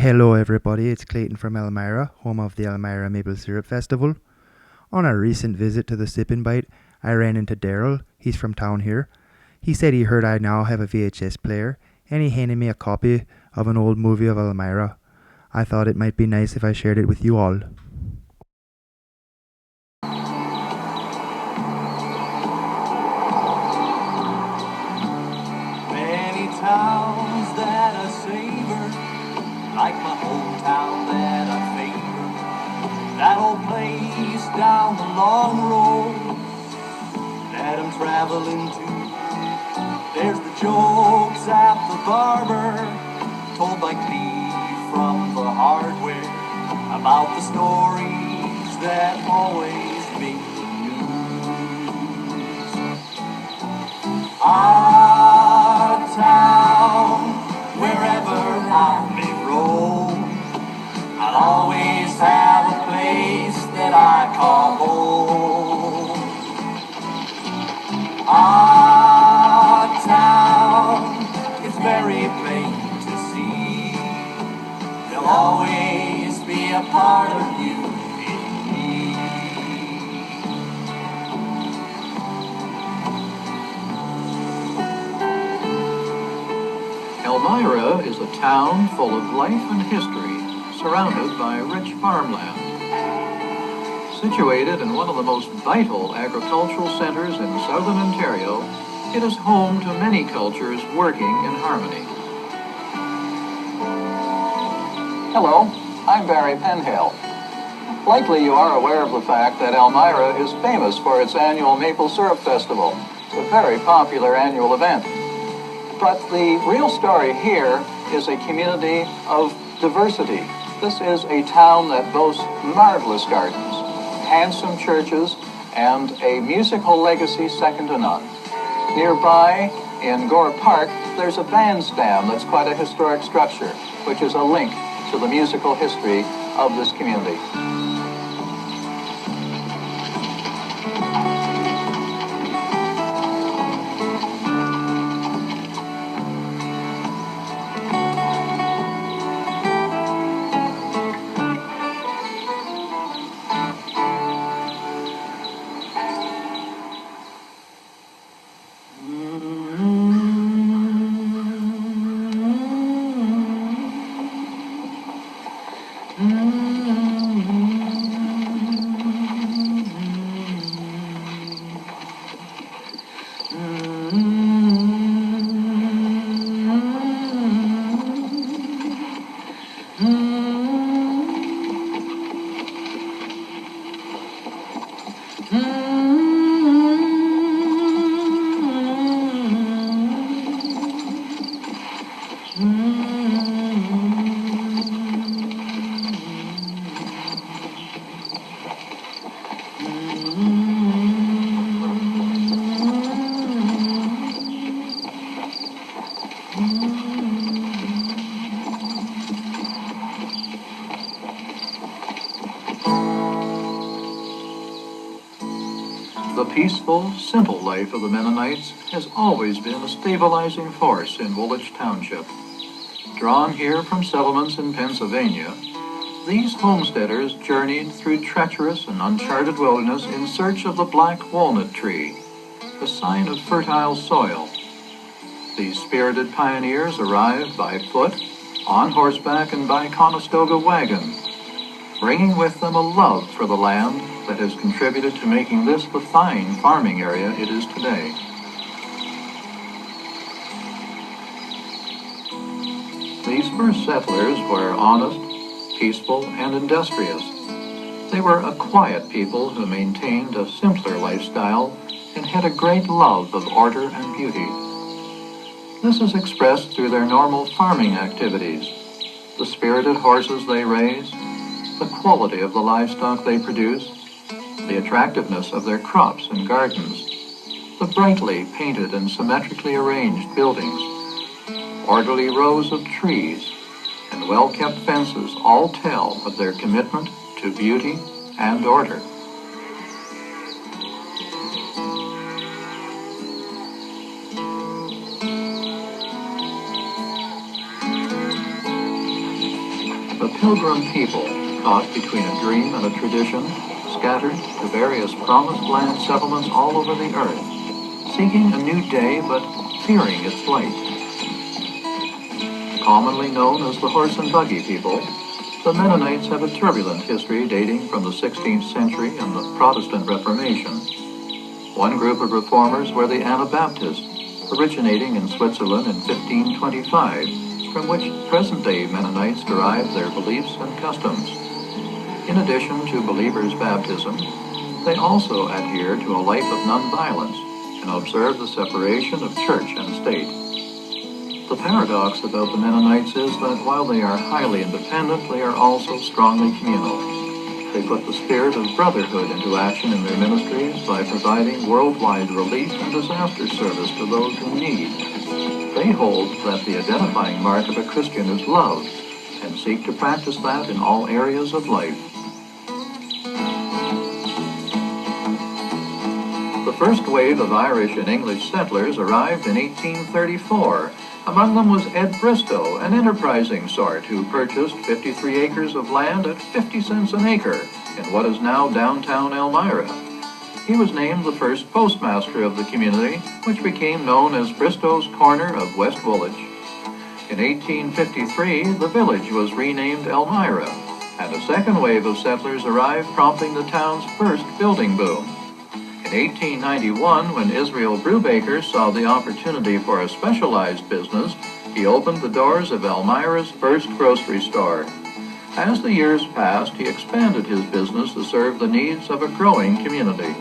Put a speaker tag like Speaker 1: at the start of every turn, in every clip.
Speaker 1: Hello everybody, it's Clayton from Elmira, home of the Elmira Maple Syrup Festival. On a recent visit to the Sip and Bite, I ran into Daryl. He's from town here. He said he heard I now have a VHS player, and he handed me a copy of an old movie of Elmira. I thought it might be nice if I shared it with you all.
Speaker 2: Many towns that I savor, like my hometown that I favor, that old place down the long road that I'm traveling to. There's the jokes at the barber, told by Cleve from the hardware, about the stories that always make the news. Our town, wherever I may roam, I'll always have a place that I call home. Our town is very plain to see. There'll always be a part of you in me.
Speaker 3: Elmira is a town full of life and history, surrounded by rich farmland. Situated in one of the most vital agricultural centers in southern Ontario, it is home to many cultures working in harmony.
Speaker 4: Hello, I'm Barry Penhale. Likely you are aware of the fact that Elmira is famous for its annual Maple Syrup Festival. It's a very popular annual event. But the real story here is a community of diversity. This is a town that boasts marvelous gardens, handsome churches, and a musical legacy second to none. Nearby, in Gore Park, there's a bandstand that's quite a historic structure, which is a link to the musical history of this community.
Speaker 3: The peaceful, simple life of the Mennonites has always been a stabilizing force in Woolwich Township. Drawn here from settlements in Pennsylvania, these homesteaders journeyed through treacherous and uncharted wilderness in search of the black walnut tree, a sign of fertile soil. These spirited pioneers arrived by foot, on horseback, and by Conestoga wagon, bringing with them a love for the land that has contributed to making this the fine farming area it is today. These first settlers were honest, peaceful, and industrious. They were a quiet people who maintained a simpler lifestyle and had a great love of order and beauty. This is expressed through their normal farming activities, the spirited horses they raise, the quality of the livestock they produce, the attractiveness of their crops and gardens, the brightly painted and symmetrically arranged buildings, orderly rows of trees, and well-kept fences all tell of their commitment to beauty and order. A pilgrim people, caught between a dream and a tradition, scattered to various promised land settlements all over the earth, seeking a new day but fearing its flight. Commonly known as the horse and buggy people, the Mennonites have a turbulent history dating from the 16th century and the Protestant Reformation. One group of reformers were the Anabaptists, originating in Switzerland in 1525, from which present-day Mennonites derived their beliefs and customs. In addition to believers' baptism, they also adhere to a life of nonviolence and observe the separation of church and state. The paradox about the Mennonites is that while they are highly independent, they are also strongly communal. They put the spirit of brotherhood into action in their ministries by providing worldwide relief and disaster service to those in need. They hold that the identifying mark of a Christian is love, and seek to practice that in all areas of life. The first wave of Irish and English settlers arrived in 1834. Among them was Ed Bristow, an enterprising sort who purchased 53 acres of land at 50 cents an acre in what is now downtown Elmira. He was named the first postmaster of the community, which became known as Bristow's Corner of West Woolwich. In 1853, the village was renamed Elmira, and a second wave of settlers arrived, prompting the town's first building boom. In 1891, when Israel Brubaker saw the opportunity for a specialized business, he opened the doors of Elmira's first grocery store. As the years passed, he expanded his business to serve the needs of a growing community.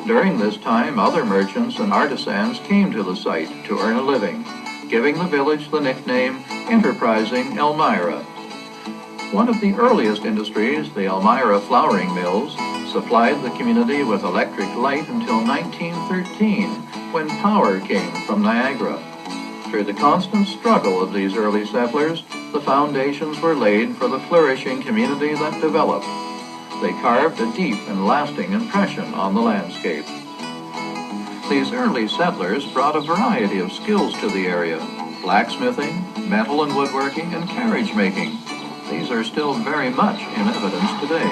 Speaker 3: During this time, other merchants and artisans came to the site to earn a living, giving the village the nickname Enterprising Elmira. One of the earliest industries, the Elmira Flouring Mills, supplied the community with electric light until 1913, when power came from Niagara. Through the constant struggle of these early settlers, the foundations were laid for the flourishing community that developed. They carved a deep and lasting impression on the landscape. These early settlers brought a variety of skills to the area: blacksmithing, metal and woodworking, and carriage making. These are still very much in evidence today.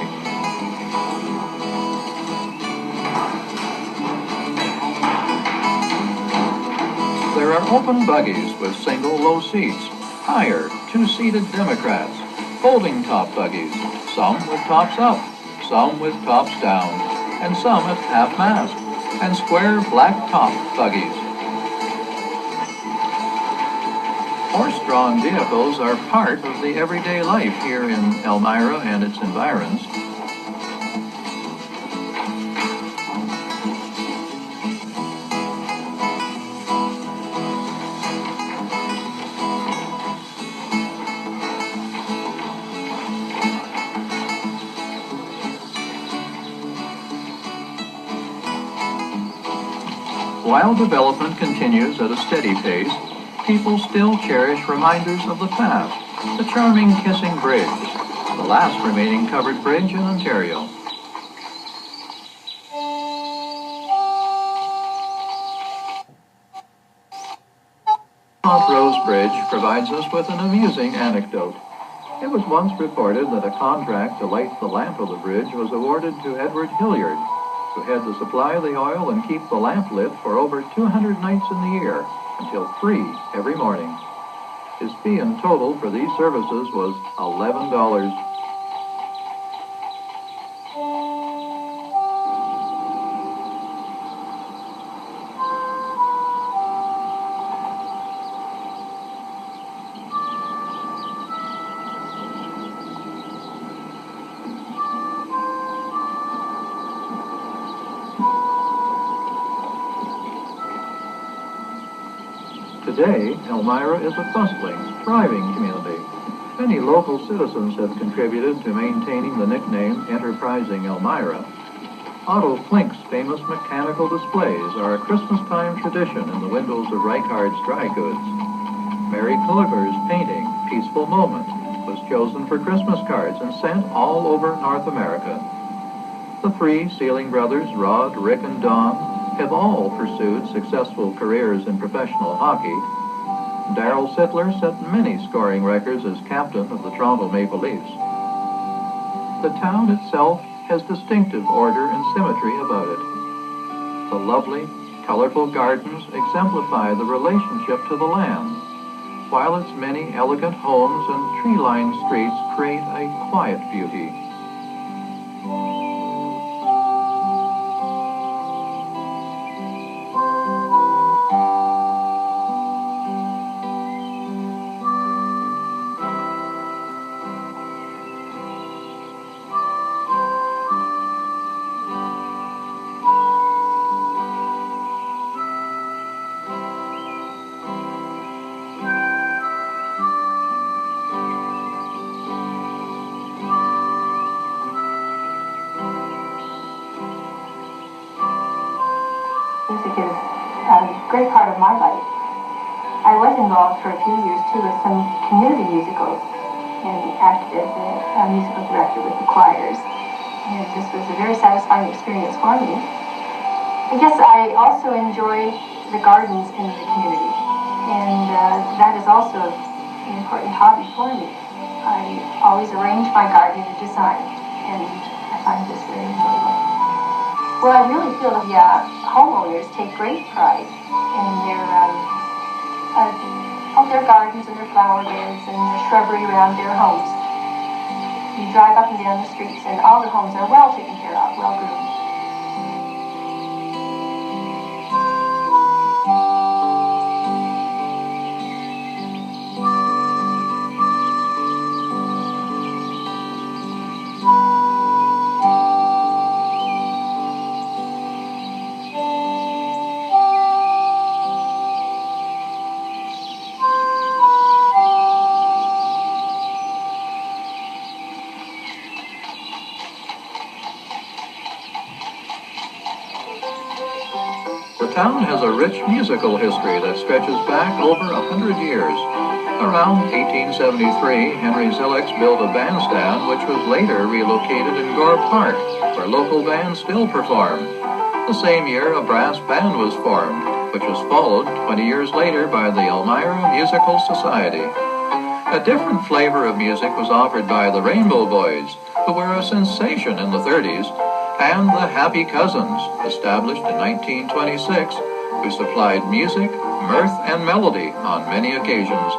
Speaker 3: There are open buggies with single low seats, higher, two-seated Democrats, folding top buggies, some with tops up, some with tops down, and some at half-mast, and square black-top buggies. Horse-drawn vehicles are part of the everyday life here in Elmira and its environs. While development continues at a steady pace, people still cherish reminders of the past. The charming Kissing Bridge, the last remaining covered bridge in Ontario. Montrose Bridge provides us with an amusing anecdote. It was once reported that a contract to light the lamp of the bridge was awarded to Edward Hilliard, who had to supply the oil and keep the lamp lit for over 200 nights in the year, until 3 every morning. His fee in total for these services was $11. Today, Elmira is a bustling, thriving community. Many local citizens have contributed to maintaining the nickname Enterprising Elmira. Otto Flink's famous mechanical displays are a Christmas-time tradition in the windows of Reichard's Dry Goods. Mary Culliver's painting, Peaceful Moment, was chosen for Christmas cards and sent all over North America. The three Sealing brothers, Rod, Rick, and Don, have all pursued successful careers in professional hockey. Darrell Sittler set many scoring records as captain of the Toronto Maple Leafs. The town itself has distinctive order and symmetry about it. The lovely, colorful gardens exemplify the relationship to the land, while its many elegant homes and tree-lined streets create a quiet beauty.
Speaker 5: Music is a great part of my life. I was involved for a few years too with some community musicals and acted as a musical director with the choirs. And this was a very satisfying experience for me. I guess I also enjoy the gardens in the community, and that is also an important hobby for me. I always arrange my garden and design, and I find this very enjoyable. Well, I really feel the homeowners take great pride in their gardens and their flower beds and the shrubbery around their homes. You drive up and down the streets and all the homes are well taken care of, well groomed.
Speaker 3: The town has a rich musical history that stretches back over 100 years. Around 1873, Henry Zillix built a bandstand which was later relocated in Gore Park, where local bands still perform. The same year, a brass band was formed, which was followed 20 years later by the Elmira Musical Society. A different flavor of music was offered by the Rainbow Boys, who were a sensation in the 30s, and the Happy Cousins, established in 1926, who supplied music, mirth, and melody on many occasions.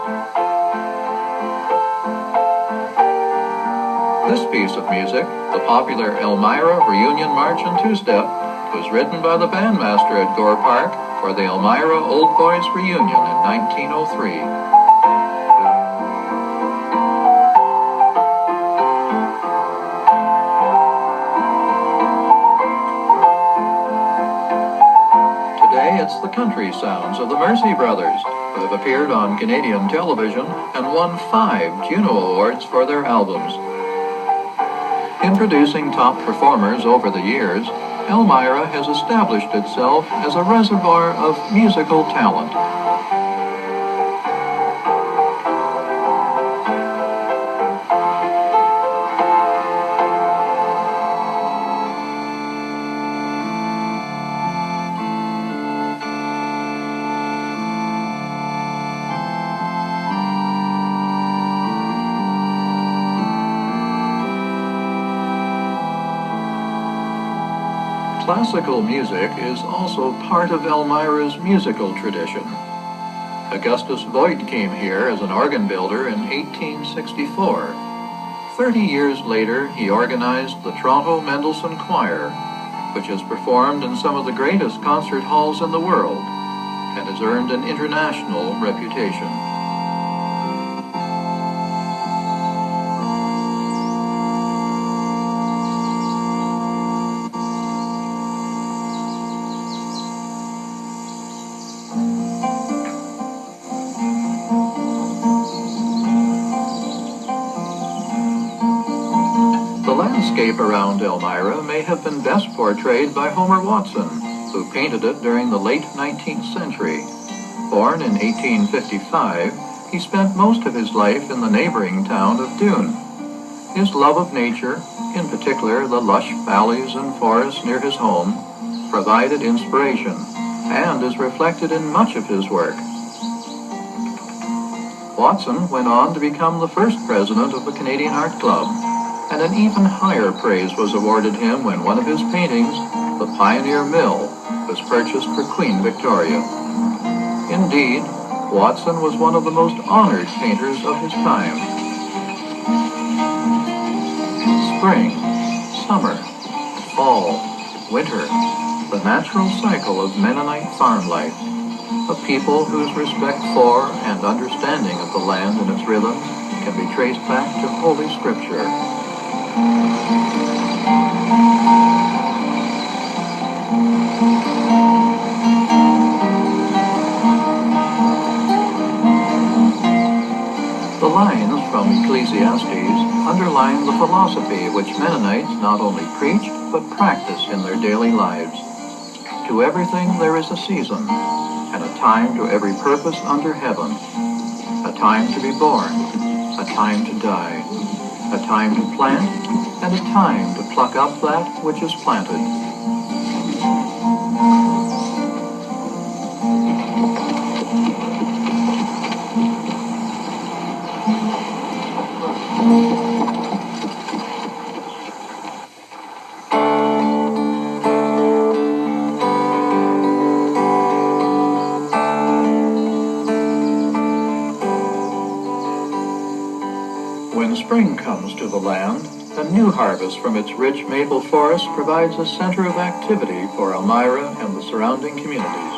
Speaker 3: This piece of music, the popular Elmira Reunion March and Two-Step, was written by the bandmaster at Gore Park for the Elmira Old Boys Reunion in 1903. It's the country sounds of the Mercy Brothers, who have appeared on Canadian television and won 5 Juno Awards for their albums. In producing top performers over the years, Elmira has established itself as a reservoir of musical talent. Classical music is also part of Elmira's musical tradition. Augustus Voigt came here as an organ builder in 1864. 30 years later, he organized the Toronto Mendelssohn Choir, which has performed in some of the greatest concert halls in the world and has earned an international reputation. The landscape around Elmira may have been best portrayed by Homer Watson, who painted it during the late 19th century. Born in 1855, he spent most of his life in the neighboring town of Doon. His love of nature, in particular the lush valleys and forests near his home, provided inspiration and is reflected in much of his work. Watson went on to become the first president of the Canadian Art Club, and an even higher praise was awarded him when one of his paintings, The Pioneer Mill, was purchased for Queen Victoria. Indeed, Watson was one of the most honored painters of his time. Spring, summer, fall, winter, the natural cycle of Mennonite farm life, a people whose respect for and understanding of the land and its rhythms can be traced back to Holy Scripture. The lines from Ecclesiastes underline the philosophy which Mennonites not only preach but practice in their daily lives. To everything there is a season, and a time to every purpose under heaven. A time to be born, a time to die, a time to plant, and a time to pluck up that which is planted. When spring comes to the land, a new harvest from its rich maple forest provides a center of activity for Elmira and the surrounding communities.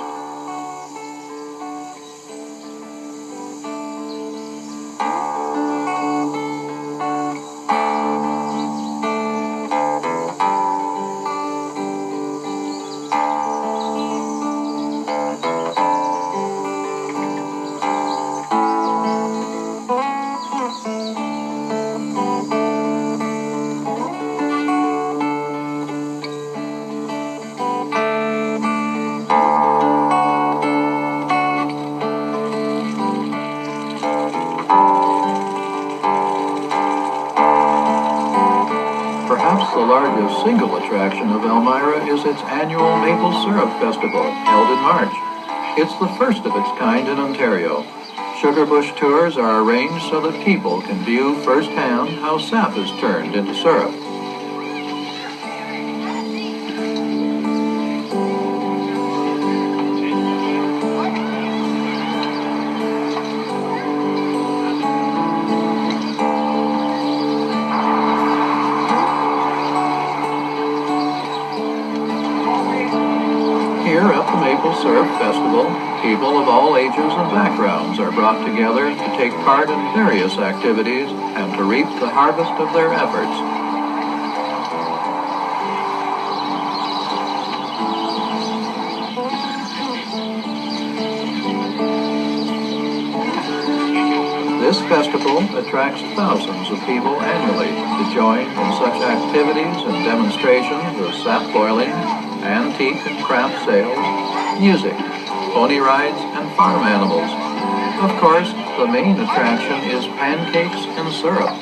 Speaker 3: Perhaps the largest single attraction of Elmira is its annual Maple Syrup Festival, held in March. It's the first of its kind in Ontario. Sugar bush tours are arranged so that people can view firsthand how sap is turned into syrup. Here at the Maple Syrup Festival, people of all ages and backgrounds are brought together to take part in various activities and to reap the harvest of their efforts. This festival attracts thousands of people annually to join in such activities and demonstrations as sap boiling, antique and craft sales, music, pony rides, and farm animals. Of course, the main attraction is pancakes and syrup.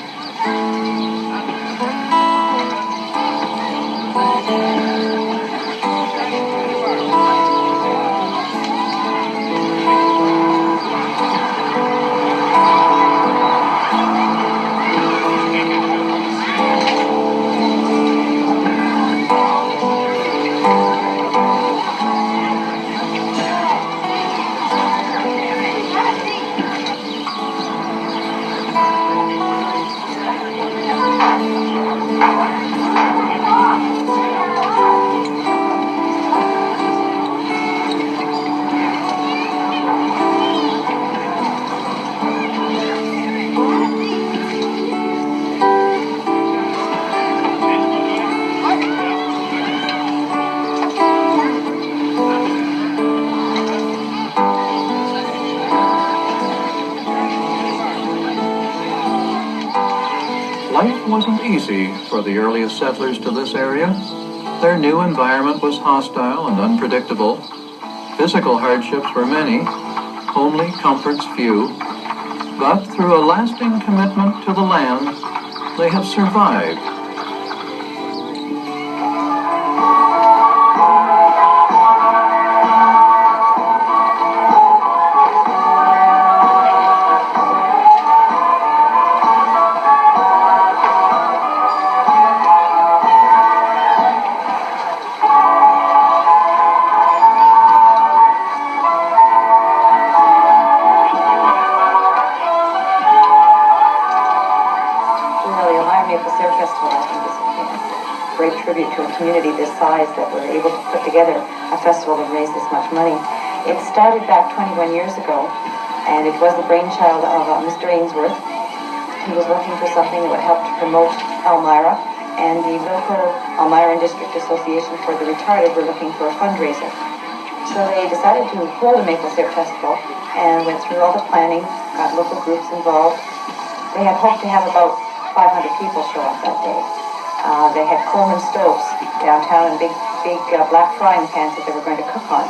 Speaker 3: Life wasn't easy for the earliest settlers to this area. Their new environment was hostile and unpredictable. Physical hardships were many, homely comforts few. But through a lasting commitment to the land, they have survived.
Speaker 6: Maple Syrup Festival, I think, is a great tribute to a community this size that we're able to put together a festival and raise this much money. It started back 21 years ago, and it was the brainchild of Mr. Ainsworth. He was looking for something that would help to promote Elmira, and the local Elmira District Association for the Retarded were looking for a fundraiser. So they decided to hold a Maple Syrup Festival and went through all the planning, got local groups involved. They had hoped to have about 500 people show up that day. They had Coleman stoves downtown and big black frying pans that they were going to cook on.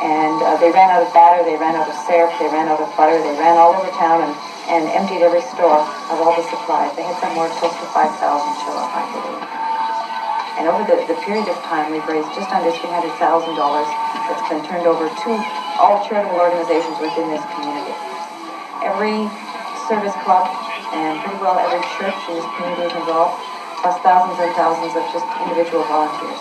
Speaker 6: And they ran out of batter, they ran out of syrup, they ran out of butter, they ran all over town and emptied every store of all the supplies. They had somewhere close to 5,000 show up, I believe. And over the period of time, we've raised just under $300,000 that's been turned over to all charitable organizations within this community. Every service club and pretty well every church in this community is involved, plus thousands and thousands of just individual volunteers.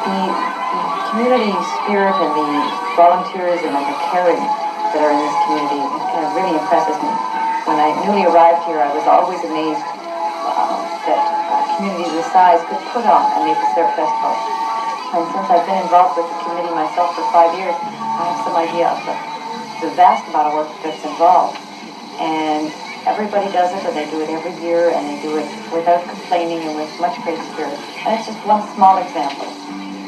Speaker 6: The community spirit and the volunteerism and the caring that are in this community really impresses me. When I newly arrived here, I was always amazed that a community this size could put on a Maple Syrup Festival. And since I've been involved with the committee myself for 5 years, I have some idea of the vast amount of work that's involved. And everybody does it, and they do it every year, and they do it without complaining and with much great spirit. And it's just one small example.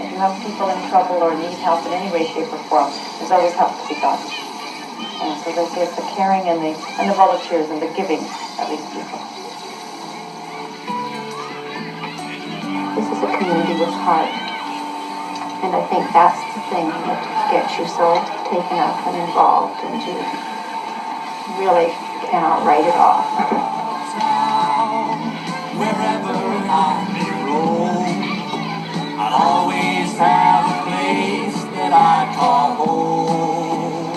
Speaker 6: If you have people in trouble or need help in any way, shape, or form, there's always help to be done. And so they say it's the caring and the volunteers and the giving of these people. This is a community with heart. And I think that's the thing that gets you so taken up and involved, and you really cannot write it off.
Speaker 2: Wherever I may roam, I'll always have a place that I call home.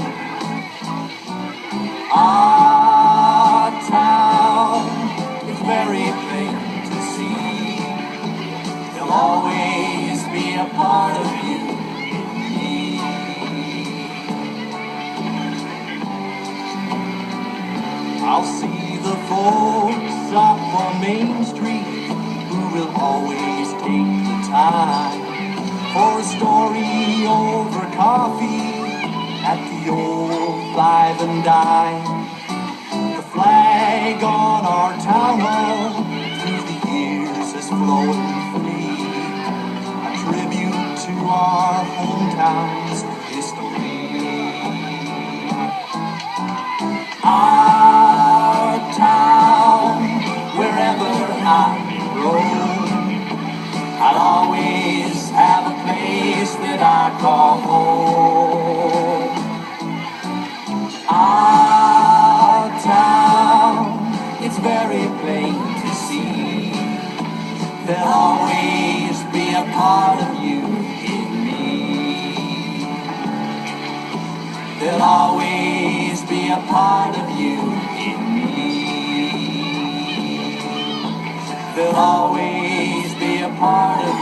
Speaker 2: Our town is very plain to see. There'll always be a part of you and me. I'll see the folks up on Main Street who will always take the time for a story over coffee at the old Five and Dime. The flag on our town hall through the years has flown free, a tribute to our hometown's history. Our town, wherever I roam, I'll always have a place that I call home. Our town, it's very plain to see. There'll always be a part of you in me. There'll always be a part of you in me. There'll always be a part of